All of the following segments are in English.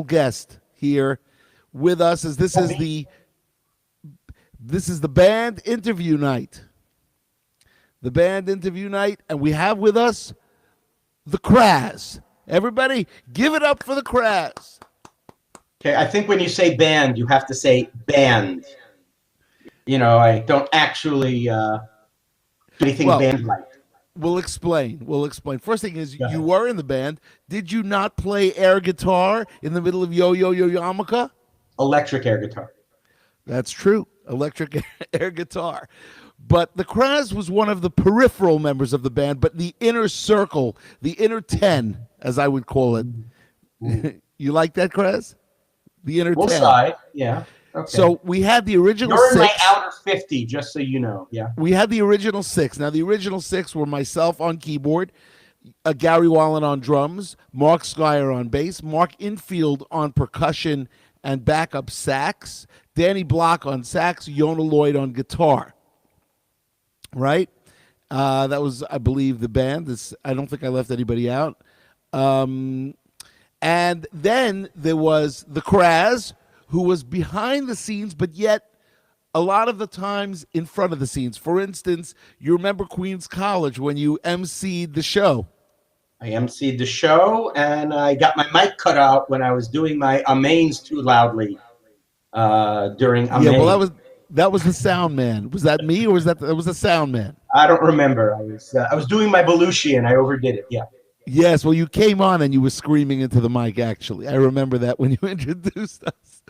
guest here with us, as this is the band interview night. The band interview night, and we have with us the Kraz. Everybody, give it up for the Kraz. Okay, I think when you say band, you have to say band. You know, I don't actually do anything band-like. We'll explain. First thing is, you were in the band. Did you not play air guitar in the middle of Yo Yo Yo Yamaka? Electric air guitar. That's true. Electric air guitar. But the Kraz was one of the peripheral members of the band, but the inner circle, the inner 10, as I would call it. You like that, Kraz? The inner 10. Side, yeah. Okay. So we had the original You're 6. in my outer 50, just so you know. Yeah. We had the original 6. Now, the original 6 were myself on keyboard, Gary Wallen on drums, Mark Skyer on bass, Mark Infield on percussion and backup sax, Danny Block on sax, Yona Lloyd on guitar. Right? That was, I believe, the band. I don't think I left anybody out. And then there was the Kraz, who was behind the scenes, but yet a lot of the times in front of the scenes. For instance, you remember Queens College when you emceed the show. I emceed the show, and I got my mic cut out when I was doing my amains too loudly during amain. Yeah, well, that was the sound man. Was that me, or was that the sound man? I don't remember. I was doing my Belushi, and I overdid it. Yeah. Yes, well, you came on and you were screaming into the mic, actually. I remember that when you introduced us.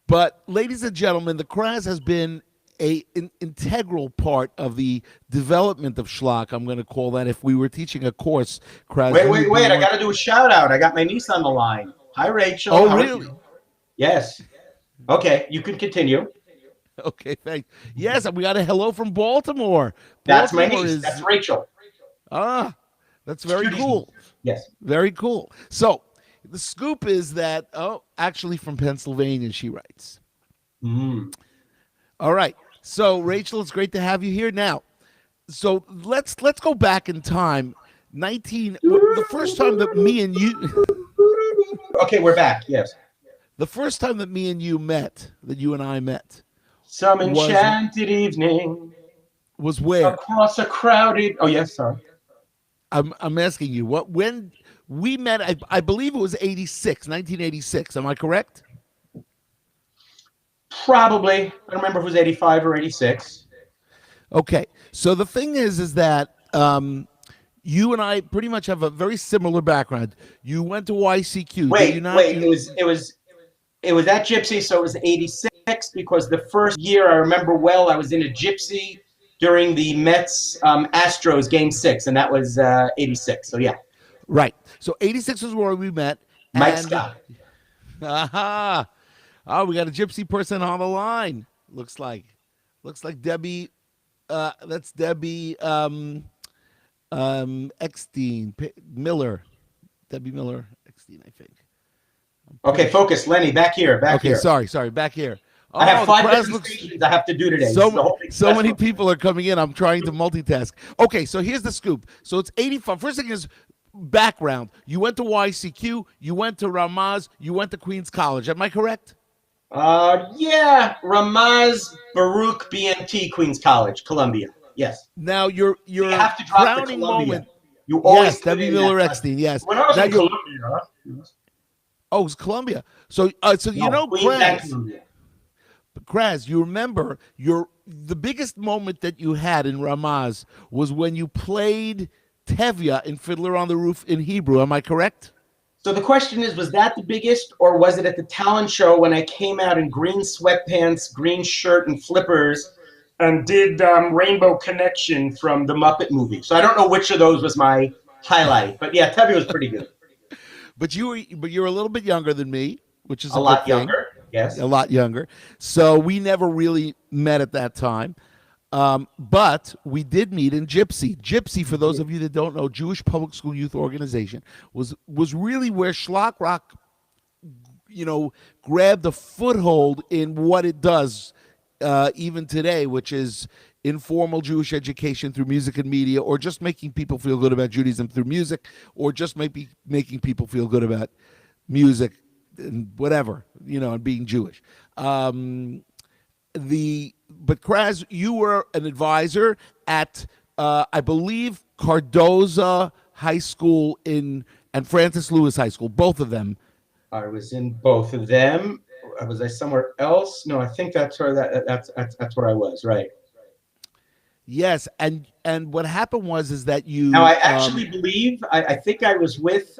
But, ladies and gentlemen, the Kraz has been an integral part of the development of Shlock. I'm going to call that, if we were teaching a course. Kraz, wait. I got to do a shout-out. I got my niece on the line. Hi, Rachel. Oh, really? Yes. Okay, you can continue. Okay, thanks. Yes, and we got a hello from Baltimore. That's my niece. That's Rachel. Ah, that's very cool. Yes. Very cool. So the scoop is that, actually from Pennsylvania, she writes. All right. So, Rachel, it's great to have you here now. So let's go back in time. The first time that me and you... Okay, we're back. Yes. The first time that me and you met, that you and I met. Some enchanted evening. Was where? Across a crowded... Oh, yes, sorry. I'm asking you, when we met, I believe it was 1986. Am I correct? Probably. I don't remember if it was 85 or 86. Okay. So the thing is that you and I pretty much have a very similar background. You went to YCQ. Wait. It was at Gypsy, so it was 86, because the first year I remember well, I was in a Gypsy during the Mets Astros Game 6, and that was 86. So yeah. Right. So 86 was where we met. Mike Scott. Aha. Oh, we got a Gypsy person on the line. Looks like Debbie. That's Debbie Eckstein Miller. Debbie Miller Eckstein, I think. Okay, focus, Lenny. Back here. Okay, sorry. Back here. I have 5 different stations I have to do today. So many people are coming in. I'm trying to multitask. Okay, so here's the scoop. So it's 85. First thing is background. You went to YCQ. You went to Ramaz. You went to Queens College. Am I correct? Yeah. Ramaz Baruch BMT, Queens College, Columbia. Yes. Now your have to drop crowning moment. You always Debbie Miller Eckstein. Yes. When I was in Columbia. Oh, it's Columbia. So Kraz, you remember the biggest moment that you had in Ramaz was when you played Tevya in Fiddler on the Roof in Hebrew. Am I correct? So the question is, was that the biggest, or was it at the talent show when I came out in green sweatpants, green shirt, and flippers, and did Rainbow Connection from the Muppet movie? So I don't know which of those was my highlight, but yeah, Tevye was pretty good. But you're a little bit younger than me, which is a lot younger. Yes, a lot younger. So we never really met at that time. But we did meet in Gypsy. Gypsy, for those of you that don't know, Jewish Public School Youth Organization, was really where Shlock Rock, grabbed a foothold in what it does even today, which is informal Jewish education through music and media, or just making people feel good about Judaism through music, or just maybe making people feel good about music and whatever, and being Jewish. But Kraz, you were an advisor at I believe Cardoza High School and Francis Lewis High School, both of them. I was in both of them. Was I somewhere else? No, I think that's where that's where I was. Right. Yes, and what happened is that you. Now I actually believe I think I was with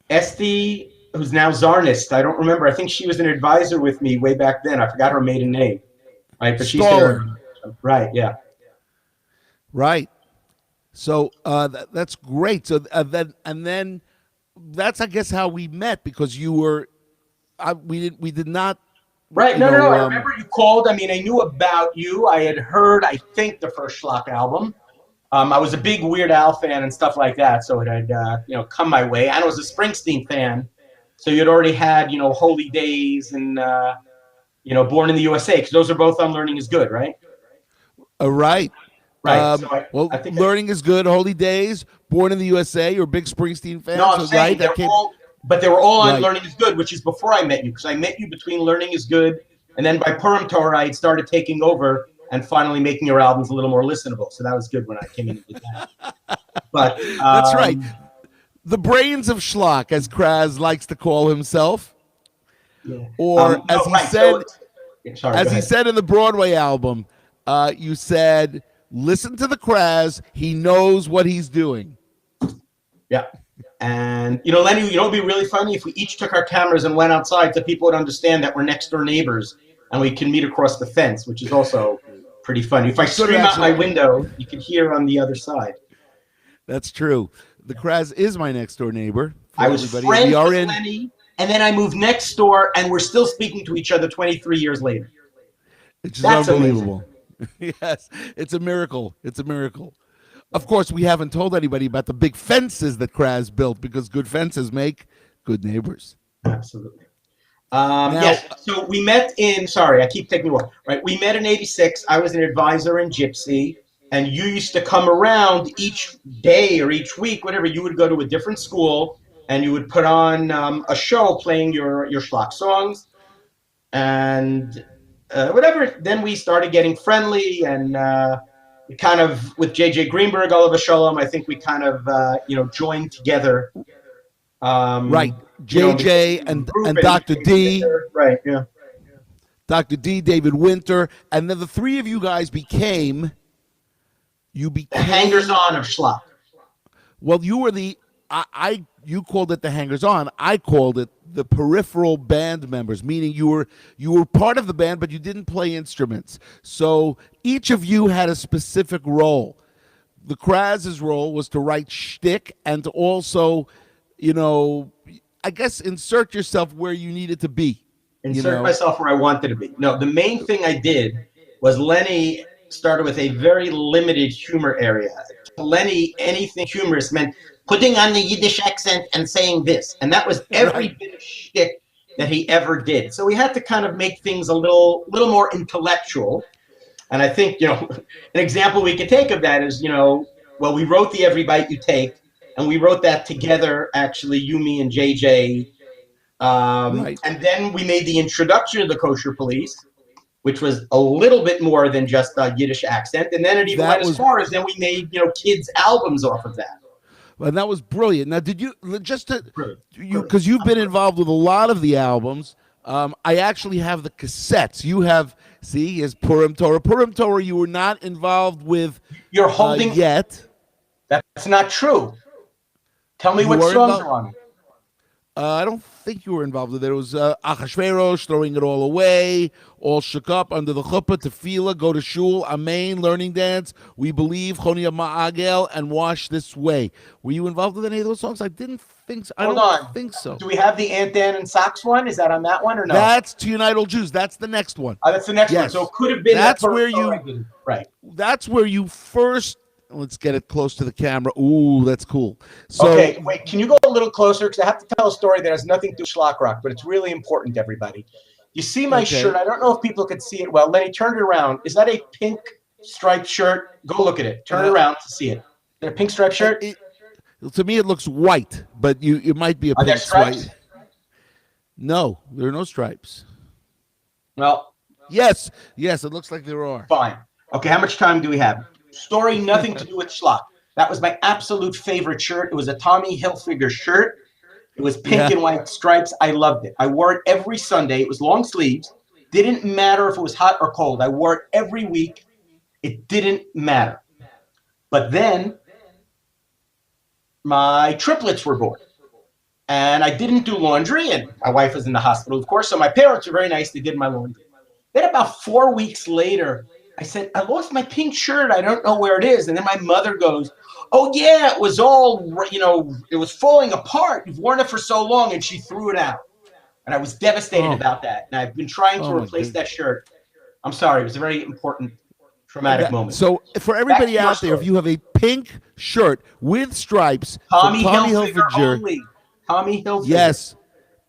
Esty, who's now Zarnist. I don't remember. I think she was an advisor with me way back then. I forgot her maiden name. Right, but she's there. Right. Yeah. Right. So that's great. So then that's I guess how we met, because you were. We did not. Right. No. I remember you called. I mean, I knew about you. I had heard, I think, the first Shlock album. I was a big Weird Al fan and stuff like that, so it had come my way. And I was a Springsteen fan, so you'd already had Holy Days and Born in the USA, because those are both on Learning is Good, right? Right. Right. So I think Learning is Good, Holy Days, Born in the USA. You're a big Springsteen fan. No, I'm saying right? But they were all on Learning is Good, which is before I met you, because I met you between Learning is Good and then by Purim Torah, I had started taking over and finally making your albums a little more listenable. So that was good when I came in and did that. But that's right. The brains of Shlock, as Kraz likes to call himself. Yeah. Or as he said in the Broadway album, you said, listen to the Kraz, he knows what he's doing. Yeah. And, Lenny, it would be really funny if we each took our cameras and went outside so people would understand that we're next door neighbors and we can meet across the fence, which is also pretty funny. If I scream out my window, you can hear on the other side. That's true. The Kraz is my next door neighbor. I was friends with Lenny, and then I moved next door, and we're still speaking to each other 23 years later. It's just unbelievable. Yes, it's a miracle. It's a miracle. Of course, we haven't told anybody about the big fences that Kraz built, because good fences make good neighbors. Absolutely. Yes. So we met sorry, I keep taking you off. Right. We met in '86. I was an advisor in Gypsy, and you used to come around each day or each week, whatever. You would go to a different school, and you would put on a show playing your Shlock songs, and whatever. Then we started getting friendly, and we kind of, with JJ Greenberg, Oliver Shalom, I think we kind of joined together. Right. JJ and Dr. D. Right, yeah. Dr. D, David Winter, and then the three of you guys became the hangers-on of Shlock. Well, you were you called it the hangers-on. I called it the peripheral band members, meaning you were part of the band, but you didn't play instruments. So each of you had a specific role. The Kraz's role was to write shtick and to also, I guess, insert yourself where you needed to be. Insert myself where I wanted to be. No, the main thing I did was Lenny started with a very limited humor area. Lenny, anything humorous meant putting on the Yiddish accent and saying this. And that was every bit of shtick that he ever did. So we had to kind of make things a little more intellectual. And I think, an example we could take of that is, we wrote the Every Bite You Take, and we wrote that together, actually, you, me, and JJ. And then we made the introduction of the Kosher Police, which was a little bit more than just a Yiddish accent. And then it even went as far as then we made, kids' albums off of that. And that was brilliant. Now, did you, because you've been involved with a lot of the albums, I actually have the cassettes. You have, is Purim Torah. Purim Torah you were not involved with You're holding yet. That's not true. Tell me what songs are on it. I don't think you were involved with it. It was Achashverosh, Throwing It All Away, All Shook Up, Under the Chuppah, Tefillah, Go to Shul, Amen, Learning Dance, We Believe, Chonia Ma'agel, and Wash This Way. Were you involved with any of those songs? I didn't think so. I don't think so. Do we have the Aunt Dan and Socks one? Is that on that one or no? That's To Unite All Jews. That's the next one. Oh, that's the next one. So it could have been that's where you right. That's where you first. Let's get it close to the camera. Ooh, that's cool. So, okay, wait, can you go a little closer? Because I have to tell a story that has nothing to do with Shlock Rock, but it's really important to everybody. You see my shirt. I don't know if people could see it well. Lenny, turn it around. Is that a pink striped shirt? Go look at it. Turn it around to see it. Is that a pink striped shirt? To me, it looks white, but it might be a pink stripe. No, there are no stripes. Well, Yes, yes, it looks like there are. fine. Okay, how much time do we have? Story nothing to do with Shlock. That was my absolute favorite shirt. It was a Tommy Hilfiger shirt. It was pink Yeah. and white stripes. I loved it. I wore it every Sunday. It was long sleeves. Didn't matter if it was hot or cold. I wore it every week. It didn't matter. But then my triplets were born. And I didn't do laundry, and my wife was in the hospital, of course. So my parents were very nice. They did my laundry. Then about 4 weeks later, I said, I lost my pink shirt. I don't know where it is. And then my mother goes, oh, yeah, it was all, it was falling apart. You've worn it for so long. And she threw it out. And I was devastated about that. And I've been trying to Oh my replace that goodness. shirt. I'm sorry. It was a very important, traumatic moment. So for Back to everybody your out there, if story. you have a pink shirt with stripes from Tommy Tommy Hilfiger Hilfiger, only. Tommy Hilfiger. yes,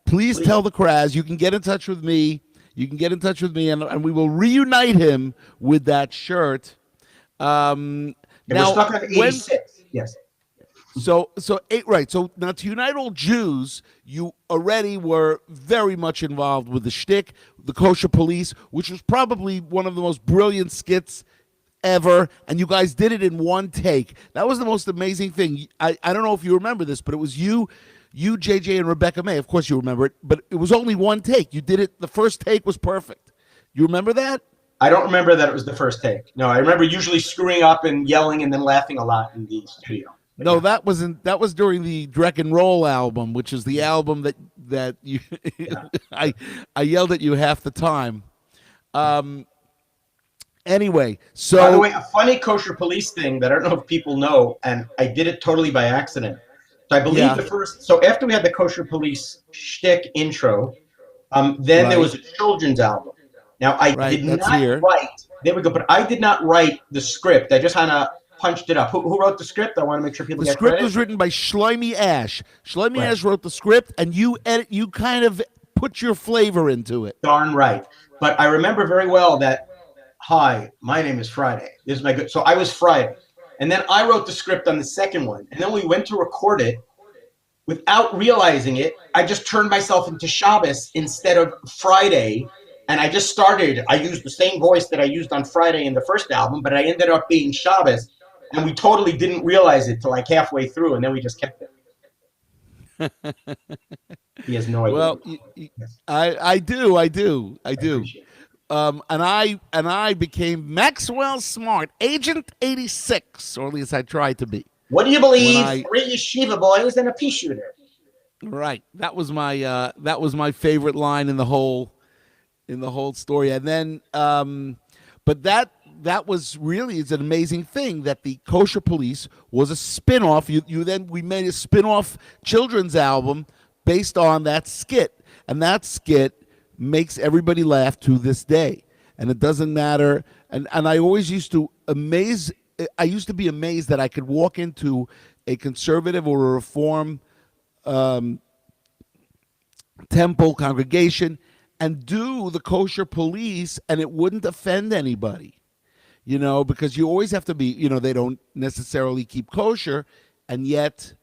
please Please. tell the Kraz. You can get in touch with me. You can get in touch with me, and we will reunite him with that shirt. And we're Now, stuck on when 86. Yes. right. So now to unite all Jews, you already were very much involved with the Shtick, the Kosher Police, which was probably one of the most brilliant skits ever, and you guys did it in one take. That was the most amazing thing. I don't know if you remember this, but it was you, JJ, and Rebecca May. Of course you remember it, but it was only one take. You did it. The first take was perfect. You remember that? I don't remember that it was the first take. No, I remember usually screwing up and yelling and then laughing a lot in the studio. But No, yeah, that wasn't. That was during the Dreck and Roll album, which is the album that you. yeah. I yelled at you half the time. Anyway, By the so way, a funny kosher police thing that I don't know if people know, and I did it totally by accident. So I believe yeah, the first. So after we had the kosher police shtick intro, then there right, was a children's album. Now I right. did That's not here. write. There we go. But I did not write the script. I just kind of punched it up. Who wrote the script? I want to make sure people The get script credit. was written by Shlomi Ash. Shlomi Right. Ash wrote the script, and you edit. You kind of put your flavor into it. Darn right. But I remember very well that, hi, my name is Friday. This is my good. So I was Friday. And then I wrote the script on the second one. And then we went to record it. Without realizing it, I just turned myself into Shabbos instead of Friday. And I just started. I used the same voice that I used on Friday in the first album, but I ended up being Shabbos. And we totally didn't realize it till like halfway through. And then we just kept it. He has no idea. Well, Yes, I do, I I do. appreciate it. And I became Maxwell Smart, Agent 86, or at least I tried to be. What do you When believe? I 3 yeshiva boys and a pea shooter. right, that was my favorite line in the whole story. And then, but that was really it's an amazing thing that the Kosher Police was a spin-off. We made a spin-off children's album based on that skit, and that skit makes everybody laugh to this day. And it doesn't matter. And I always used to amaze. I used to be amazed that I could walk into a conservative or a reform temple congregation and do the Kosher Police, and it wouldn't offend anybody, because you always have to be, they don't necessarily keep kosher, and yet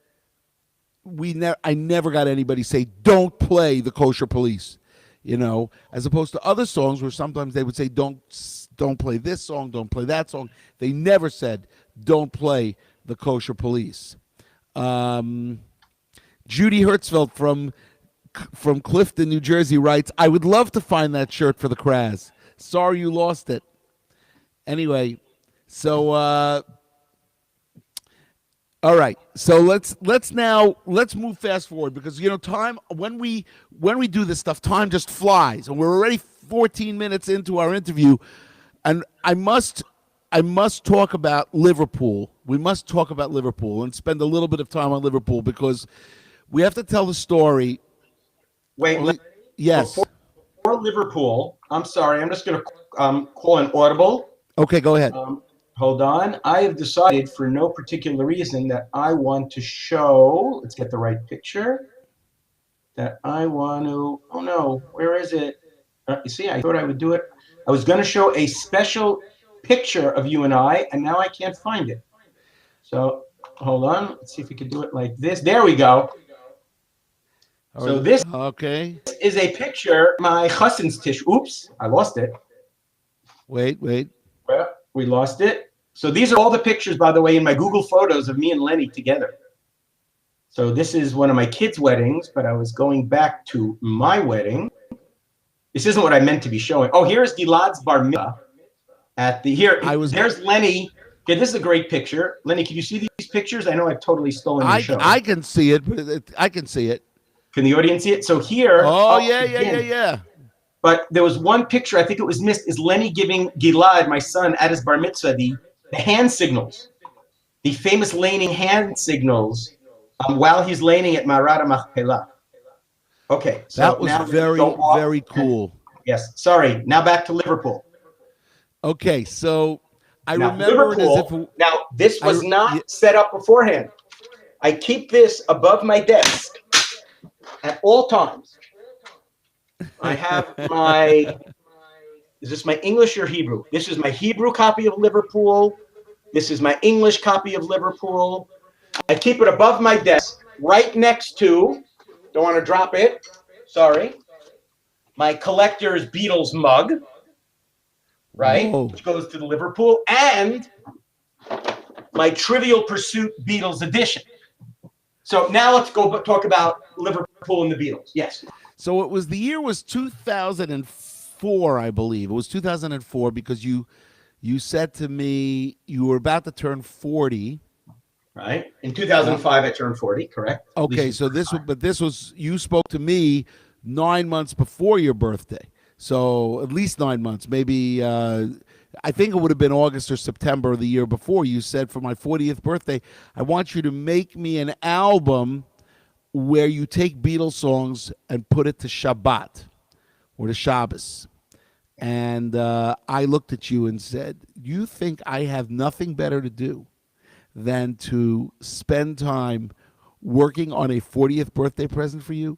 I never got anybody say, don't play the Kosher Police, as opposed to other songs where sometimes they would say, don't play this song, don't play that song. They never said, don't play the Kosher Police. Judy Hertzfeld from Clifton, New Jersey writes, I would love to find that shirt for the Kraz. Sorry you lost it. Anyway, so all right. So let's move fast forward, because time when we do this stuff, time just flies, and we're already 14 minutes into our interview, and I must talk about Liverpool. We must talk about Liverpool and spend a little bit of time on Liverpool, because we have to tell the story. Wait, Yes. for Liverpool, I'm sorry. I'm just going to call an audible. Okay, go ahead. Hold on. I have decided, for no particular reason, that I want to show. Let's get the right picture. That I want to. Oh no, where is it? You see, I thought I would do it. I was going to show a special picture of you and I, and now I can't find it. So hold on. Let's see if we can do it like this. There we go. So this Okay. is a picture, my chassan's tissue. Oops, I lost it. Wait. Well, we lost it. So these are all the pictures, by the way, in my Google Photos of me and Lenny together. So this is one of my kids' weddings, but I was going back to my wedding. This isn't what I meant to be showing. Oh, here's Gilad's bar mitzvah. There's Lenny. Okay, this is a great picture. Lenny, can you see these pictures? I know I've totally stolen your show. I can see it, but I can see it. Can the audience see it? So here. Oh, yeah. But there was one picture, I think it was missed, is Lenny giving Gilad, my son, at his bar mitzvah, the hand signals, the famous laning hand signals while he's laning at Marat HaMachpelah. Okay. So that was now very cool. Yes. Sorry. Now back to Liverpool. Okay. So I remember Liverpool, it as if now, this was not set up beforehand. I keep this above my desk at all times. I have is this my English or Hebrew? This is my Hebrew copy of Liverpool. This is my English copy of Liverpool. I keep it above my desk, right next to, don't want to drop it, sorry, my collector's Beatles mug, right, which goes to the Liverpool, and my Trivial Pursuit Beatles edition. So now let's go talk about Liverpool and the Beatles. Yes. So the year was 2004, I believe. It was 2004 because you said to me you were about to turn 40. Right. In 2005, I turned 40. Correct. Okay. So you spoke to me 9 months before your birthday. So at least 9 months, maybe. I think it would have been August or September of the year before. You said for my 40th birthday, I want you to make me an album where you take Beatles songs and put it to Shabbat or to Shabbos. And I looked at you and said, you think I have nothing better to do than to spend time working on a 40th birthday present for you?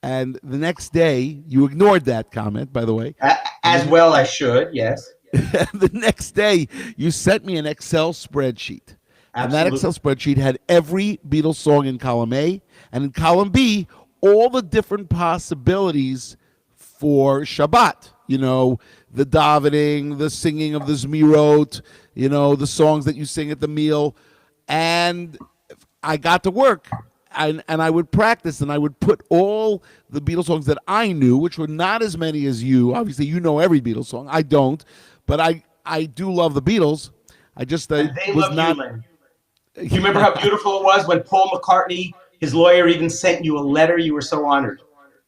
And the next day, you ignored that comment, by the way. As well I should, yes. The next day, you sent me an Excel spreadsheet. Absolutely. And that Excel spreadsheet had every Beatles song in column A, and in column B, all the different possibilities for Shabbat. You know, the davening, the singing of the Zmirot, you know, the songs that you sing at the meal. And I got to work, and I would practice, and I would put all the Beatles songs that I knew, which were not as many as you. Obviously, you know every Beatles song. I don't, but I do love the Beatles. I just they was not. Do you remember how beautiful it was when Paul McCartney, his lawyer, even sent you a letter? You were so honored.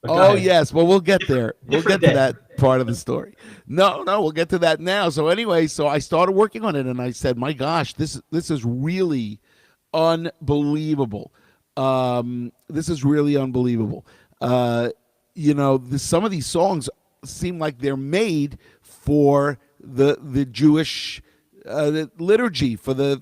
Oh, yes. Well, we'll get there. We'll get to that part of the story. No, we'll get to that now. So anyway, I started working on it, and I said, my gosh, this is really unbelievable. This is really unbelievable. You know, some of these songs seem like they're made for the Jewish liturgy, for the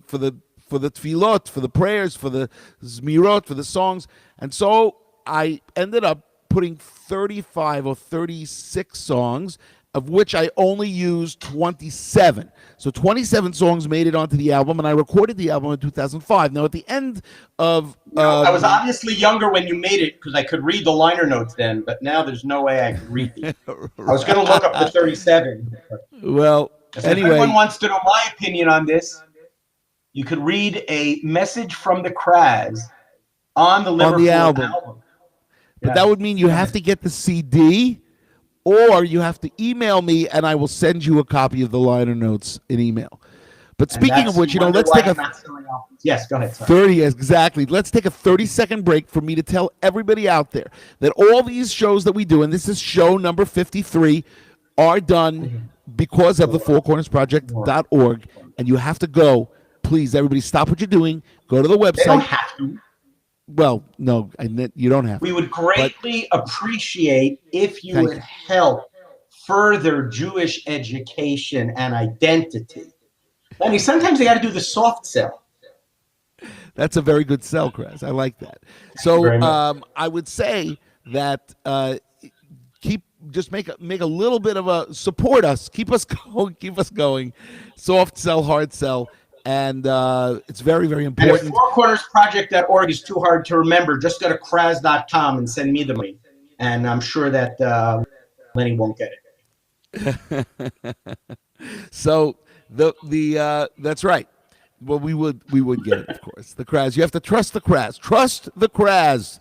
tefillot, for the prayers, for the zmirot, for the songs. And so I ended up putting 35 or 36 songs, of which I only used 27. So 27 songs made it onto the album, and I recorded the album in 2005. Now, at the end of... I was obviously younger when you made it, because I could read the liner notes then, but now there's no way I could read these. I was going to look up the 37. Well, anyway... If anyone wants to know my opinion on this, you could read a message from the Kraz on the Liverpool album. But that would mean you have to get the CD, or you have to email me, and I will send you a copy of the liner notes in email. But speaking of which, let's take yes, go ahead. 30, exactly. Let's take a 30-second break for me to tell everybody out there that all these shows that we do, and this is show number 53, are done because of the fourcornersproject.org, and you have to go. Please, everybody, stop what you're doing. Go to the website. They don't have to. Well, no, you don't have to. We would greatly appreciate if you would help further Jewish education and identity. I mean, sometimes they got to do the soft sell. That's a very good sell, Kraz. I like that. So I would say that make a little bit of a support us, keep us going, soft sell, hard sell. and it's very, very And if important. fourcornersproject.org is too hard to remember, just go to Kraz.com and send me the money. And I'm sure that Lenny won't get it. So that's right. Well, we would get it, of course. The Kraz. You have to trust the Kraz. Trust the Kraz.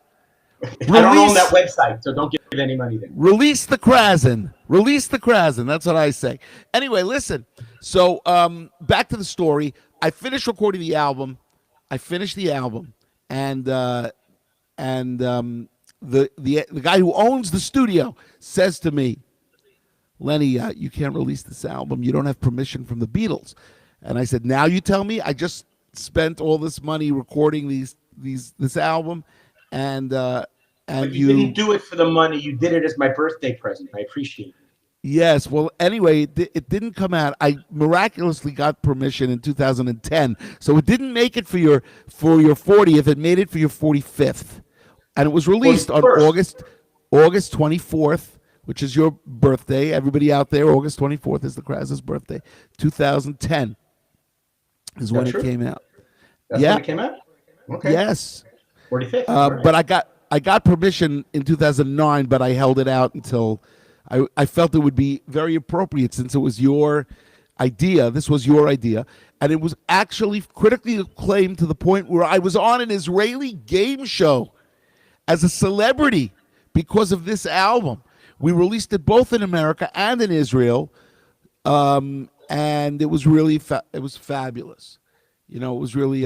I don't own that website, so don't give any money there. Release the Krasen. Release the Krasen. That's what I say. Anyway, listen. So back to the story. I finished recording the album. And the guy who owns the studio says to me, Lenny, you can't release this album. You don't have permission from the Beatles. And I said, now you tell me. I just spent all this money recording this album, and but you didn't do it for the money. You did it as my birthday present. I appreciate it. Yes. Well, anyway, it didn't come out. I miraculously got permission in 2010, so it didn't make it for your 40th. It made it for your 45th, and it was released on August 24th. Which is your birthday. Everybody out there, August 24th is the Kras's birthday. 2010 is when it came out. That's when it came out? Okay. Yes. 45th. Right. But I got permission in 2009, but I held it out until I felt it would be very appropriate since it was your idea. This was your idea. And it was actually critically acclaimed to the point where I was on an Israeli game show as a celebrity because of this album. We released it both in America and in Israel, and it was really it was fabulous. You know, it was really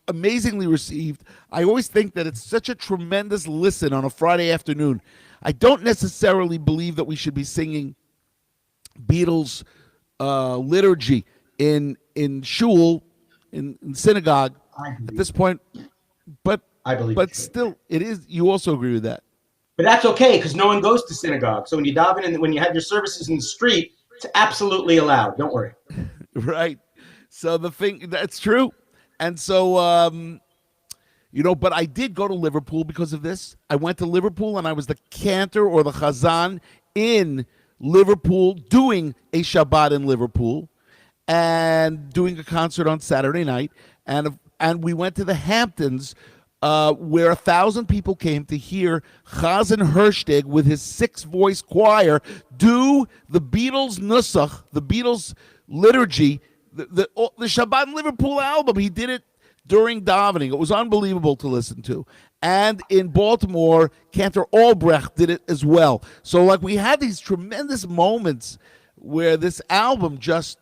amazingly received. I always think that it's such a tremendous listen on a Friday afternoon. I don't necessarily believe that we should be singing Beatles liturgy in shul, in synagogue at this point, but I believe but still, it is. You also agree with that? But that's okay because no one goes to synagogue. So when you daven and when you have your services in the street, it's absolutely allowed. Don't worry. Right. So that's true. And so, but I did go to Liverpool because of this. I went to Liverpool and I was the cantor or the chazan in Liverpool doing a Shabbat in Liverpool and doing a concert on Saturday night. And we went to the Hamptons where 1,000 people came to hear Kraz and Shtick with his 6-voice choir do the Beatles Nusach, the Beatles liturgy, the Shabbat in Liverpool album. He did it during davening. It was unbelievable to listen to. And in Baltimore, Cantor Albrecht did it as well. So like we had these tremendous moments where this album just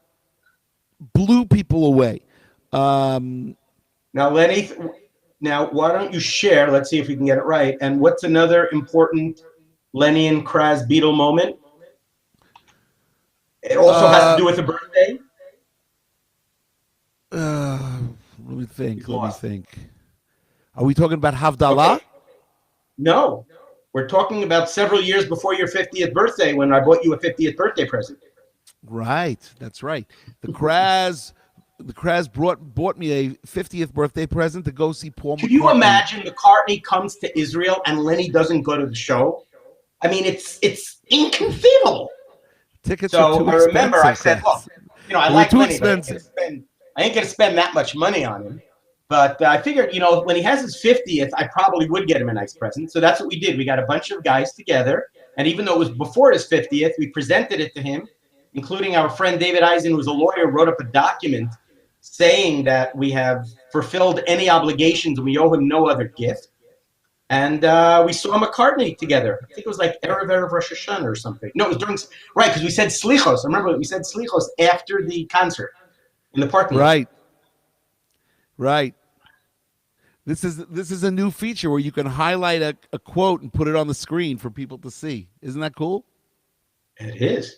blew people away. Now, Lenny... Now, why don't you share? Let's see if we can get it right. And what's another important Lenny and Kraz Beatle moment? It also has to do with a birthday. Let me think. Are we talking about Havdalah? Okay. No. We're talking about several years before your 50th birthday when I bought you a 50th birthday present. Right. That's right. The Kraz bought me a 50th birthday present to go see Paul McCartney. Could you imagine McCartney comes to Israel and Lenny doesn't go to the show? I mean, it's inconceivable. Tickets are too expensive. I remember I said, look, I like Lenny, but I ain't going to spend that much money on him. But I figured, when he has his 50th, I probably would get him a nice present. So that's what we did. We got a bunch of guys together. And even though it was before his 50th, we presented it to him, including our friend David Eisen, who's a lawyer, wrote up a document saying that we have fulfilled any obligations and we owe him no other gift. And we saw McCartney together. I think it was like Erev Rosh Hashanah or something. No, it was right, because we said Slichos. I remember we said Slichos after the concert in the parking lot. Right. This is a new feature where you can highlight a quote and put it on the screen for people to see. Isn't that cool? It is.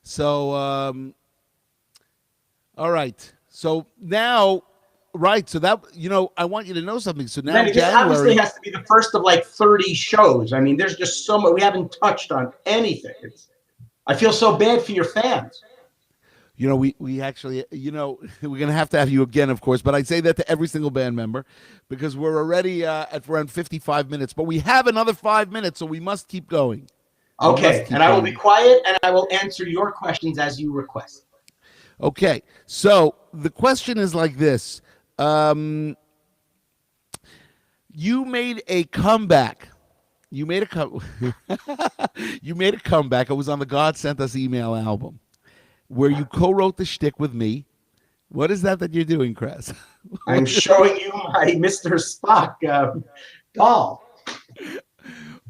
So, all right. So now, so that, I want you to know something. So now this obviously has to be the first of like 30 shows. I mean, there's just so much. We haven't touched on anything. I feel so bad for your fans. We actually, we're going to have you again, of course, but I say that to every single band member because we're already at around 55 minutes, but we have another 5 minutes, so we must keep going. Okay, and I will be quiet and I will answer your questions as you request. Okay, so the question is like this: you made a comeback. You made a you made a comeback. It was on the God Sent Us Email album, where you co-wrote the shtick with me. What is that you're doing, Kraz? I'm showing you my Mr. Spock doll.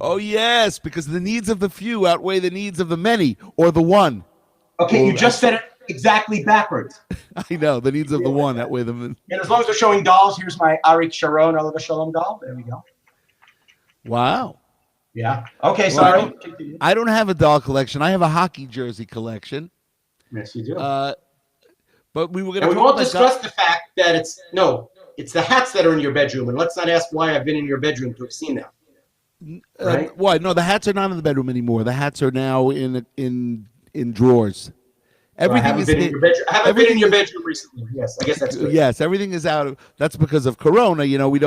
Oh yes, because the needs of the few outweigh the needs of the many, or the one. Okay, you just said it exactly backwards. I know the needs of the one outweigh them. And as long as we're showing dolls, here's my Arik Sharon Oliver Shalom doll. There we go. Wow. Yeah. Okay, sorry. I don't have a doll collection. I have a hockey jersey collection. Yes, you do. But we were going to. And we won't discuss the fact that it's the hats that are in your bedroom, and let's not ask why I've been in your bedroom to have seen them. Right? Why? No, the hats are not in the bedroom anymore. The hats are now in drawers. Everything is in your bedroom. I haven't been in your bedroom recently. Yes, I guess that's good. Yes, everything is out of. That's because of Corona. You know, we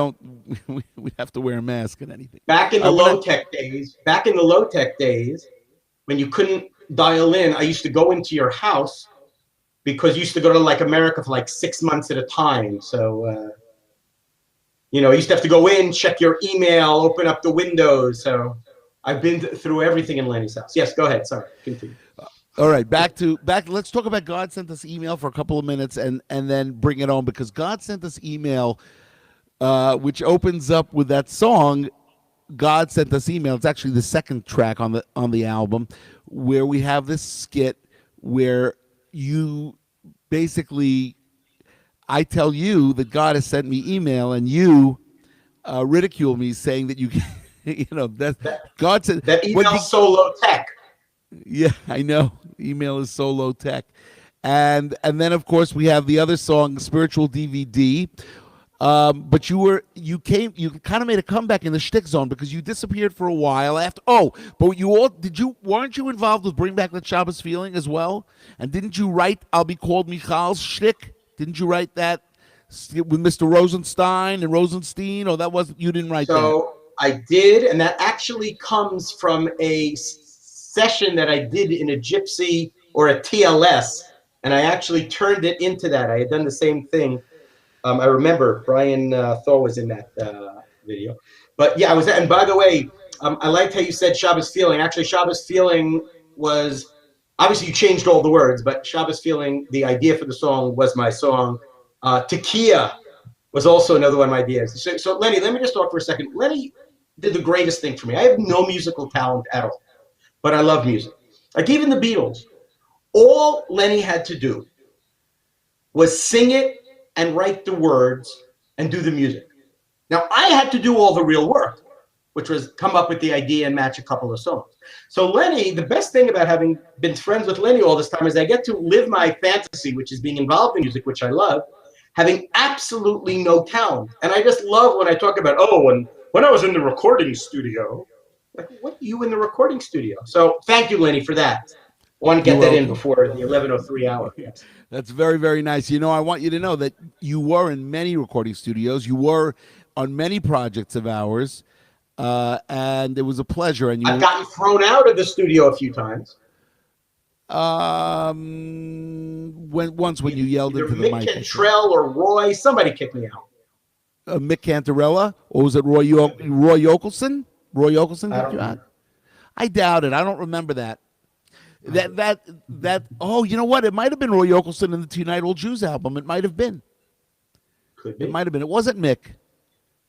have to wear a mask and anything. Back in the low tech days, when you couldn't dial in, I used to go into your house because you used to go to like America for like 6 months at a time. So, I used to have to go in, check your email, open up the windows. So I've been through everything in Lenny's house. Yes, go ahead. Sorry, continue. All right, back. Let's talk about God Sent Us Email for a couple of minutes, and then bring it on, because God Sent Us Email, which opens up with that song, God Sent Us Email. It's actually the second track on the album, where we have this skit where you basically, I tell you that God has sent me email, and you ridicule me, saying that God said that email's so low tech. Yeah, I know. Email is so low tech. And then of course we have the other song, Spiritual DVD. But you kind of made a comeback in the Shtick zone, because you disappeared for a while after. But weren't you involved with Bring Back the Shabbos Feeling as well? And didn't you write I'll Be Called Michal's Shtick? Didn't you write that with Mr. Rosenstein and Rosenstein? Or you didn't write that? So I did, and that actually comes from a session that I did in a gypsy or a TLS, and I actually turned it into that. I had done the same thing. I remember Brian Thor was in that video. But yeah, I was. And by the way, I liked how you said Shabbos Feeling. Actually, Shabbos Feeling was, obviously you changed all the words, but Shabbos Feeling, the idea for the song was my song. Tekiah was also another one of my ideas. So Lenny, let me just talk for a second. Lenny did the greatest thing for me. I have no musical talent at all, but I love music. Like even the Beatles, all Lenny had to do was sing it and write the words and do the music. Now I had to do all the real work, which was come up with the idea and match a couple of songs. So Lenny, the best thing about having been friends with Lenny all this time is I get to live my fantasy, which is being involved in music, which I love, having absolutely no talent. And I just love when I talk about, when I was in the recording studio. Like, what are you in the recording studio? So thank you, Lenny, for that. I want to get that in before the 11:03 hour. Yes. That's very, very nice. I want you to know that you were in many recording studios. You were on many projects of ours, and it was a pleasure. And I've gotten thrown out of the studio a few times. When you yelled into the mic. Mick Cantrell or Roy, somebody kicked me out. Mick Cantarella, or was it Roy Yokelson? Roy Yokelson? I doubt it. I don't remember that. Oh, you know what? It might have been Roy Yokelson in the Tonight Old Jews album. It might have been. Could be. It might have been. It wasn't Mick.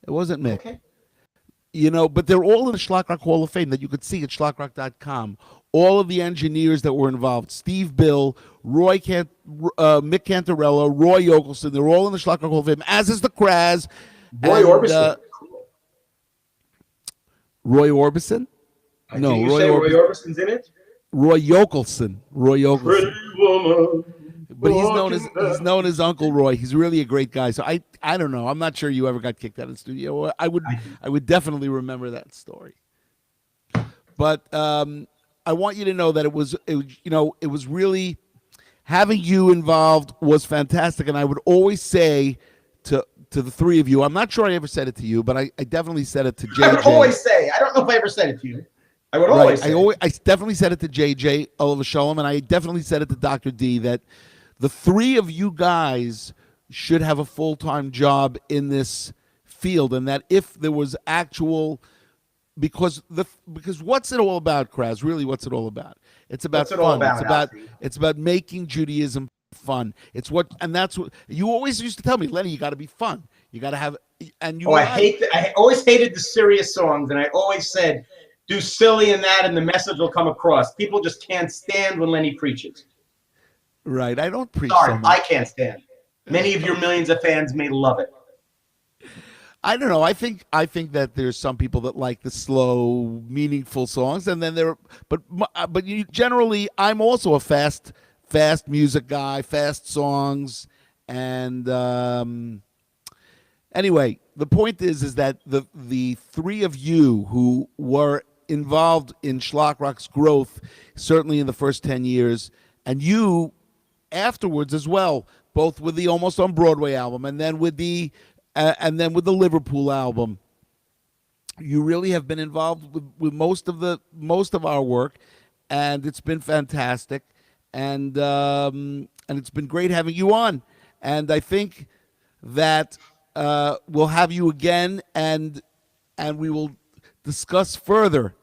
Okay. But they're all in the Shlock Rock Hall of Fame that you could see at shlockrock.com. All of the engineers that were involved, Steve Bill, Mick Cantarella, Roy Yokelson, they're all in the Shlock Rock Hall of Fame, as is the Kraz. Roy Orbison. Roy Orbison? No, Roy Orbison's in it? Roy Yokelson. Pretty woman. But he's known as Uncle Roy. He's really a great guy. So I don't know. I'm not sure you ever got kicked out of the studio. I would definitely remember that story. But I want you to know that it was really, having you involved was fantastic. And I would always say to the three of you, I'm not sure I ever said it to you, but I definitely said it to JJ. I would always say, I don't know if I ever said it to you. I would always say I definitely said it to JJ Oliver Shalom, and I definitely said it to Dr. D, that the three of you guys should have a full-time job in this field, and that if there was actual, because what's it all about, Kraz? Really, what's it all about? It's about What's it all fun. about, Alfie? It's about making Judaism fun. It's what, and that's what you always used to tell me, Lenny. You got to be fun. You got to have, and you. Oh, I always hated the serious songs, and I always said, do silly and that, and the message will come across. People just can't stand when Lenny preaches. Right. I don't preach Sorry, so much. I can't stand. Many of your millions of fans may love it. I don't know. I think that there's some people that like the slow, meaningful songs, and then but you generally, I'm also a fast music guy, fast songs, and anyway, the point is that the three of you who were involved in Shlock Rock's growth, certainly in the first 10 years, and you afterwards as well, both with the Almost on Broadway album and then with the Liverpool album, you really have been involved with most of our work, and it's been fantastic, and it's been great having you on, and I think that we'll have you again, and we will discuss further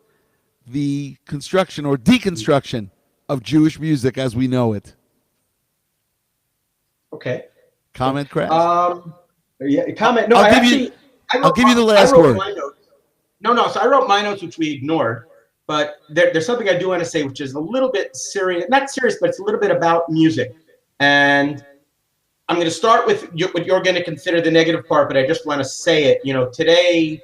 the construction or deconstruction of Jewish music as we know it. Okay. Comment, Kraz? Yeah, comment. No, I'll give you the last word. No. So I wrote my notes, which we ignored. But there's something I do want to say, which is a little bit serious. Not serious, but it's a little bit about music. And I'm going to start with what you're going to consider the negative part, but I just want to say it. You know, today,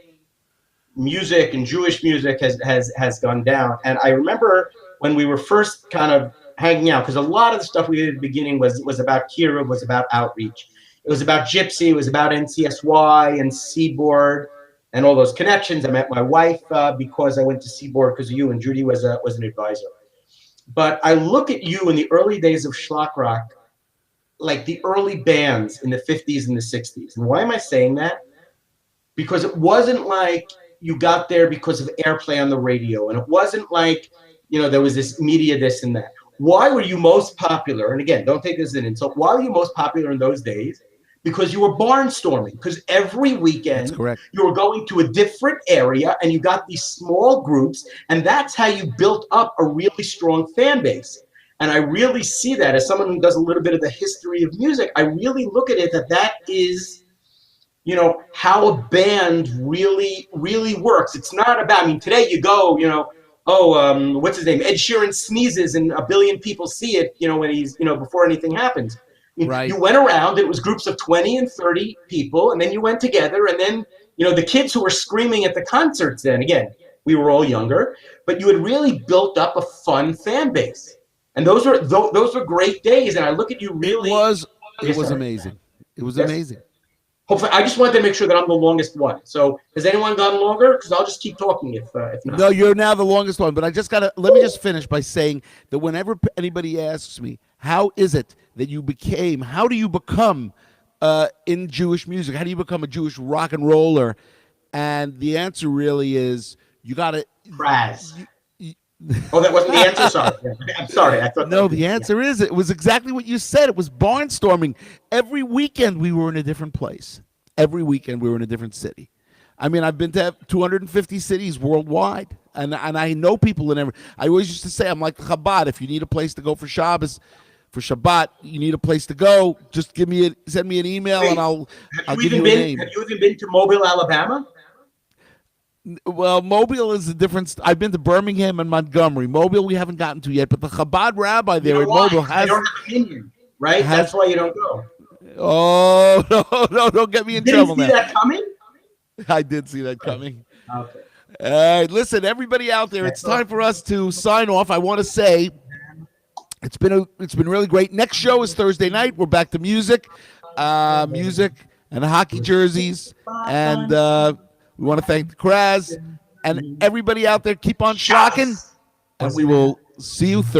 music and Jewish music has gone down. And I remember when we were first kind of hanging out, because a lot of the stuff we did at the beginning was about Kira, was about outreach. It was about Gypsy, it was about NCSY and Seaboard and all those connections. I met my wife because I went to Seaboard because of you, and Judy was an advisor. But I look at you in the early days of Shlock Rock, like the early bands in the 50s and the 60s. And why am I saying that? Because it wasn't like you got there because of airplay on the radio, and it wasn't like, you know, there was this media, this and that. Why were you most popular? And again, don't take this as an insult. Why were you most popular in those days? Because you were barnstorming. Because every weekend you were going to a different area, and you got these small groups, and that's how you built up a really strong fan base. And I really see that as someone who does a little bit of the history of music. I really look at it that is, you know, how a band really, really works. It's not about, I mean, today you go, you know, what's his name? Ed Sheeran sneezes and a billion people see it, you know, when he's, you know, before anything happens. Right. You went around, it was groups of 20 and 30 people, and then you went together, and then, you know, the kids who were screaming at the concerts then, again, we were all younger, but you had really built up a fun fan base. And those were great days, and I look at you really. It was amazing. It was amazing. Hopefully, I just wanted to make sure that I'm the longest one. So, has anyone gone longer? Because I'll just keep talking if not. No, you're now the longest one. But I just let me just finish by saying that whenever anybody asks me, how is it that how do you become in Jewish music? How do you become a Jewish rock and roller? And the answer really is you got to. Kraz. Oh, that wasn't the answer? Sorry. I'm sorry. I thought the answer is it was exactly what you said. It was barnstorming. Every weekend we were in a different place. Every weekend we were in a different city. I mean, I've been to 250 cities worldwide, and I know people in every. I always used to say, I'm like Chabad. If you need a place to go for Shabbos, for Shabbat, you need a place to go. Just send me an email, and I'll give you a name. Have you even been to Mobile, Alabama? Well, Mobile is a different. I've been to Birmingham and Montgomery. Mobile we haven't gotten to yet, but the Chabad rabbi there in Mobile has. They don't have a minion, right? That's why you don't go. Oh no! Don't get me in trouble now. Did you see that coming? I did see that coming. Okay. All right, listen, everybody out there. It's time for us to sign off. I want to say it's been really great. Next show is Thursday night. We're back to music and hockey jerseys, and. We want to thank Kraz and everybody out there. Keep on shlocking, and we will see you Thursday.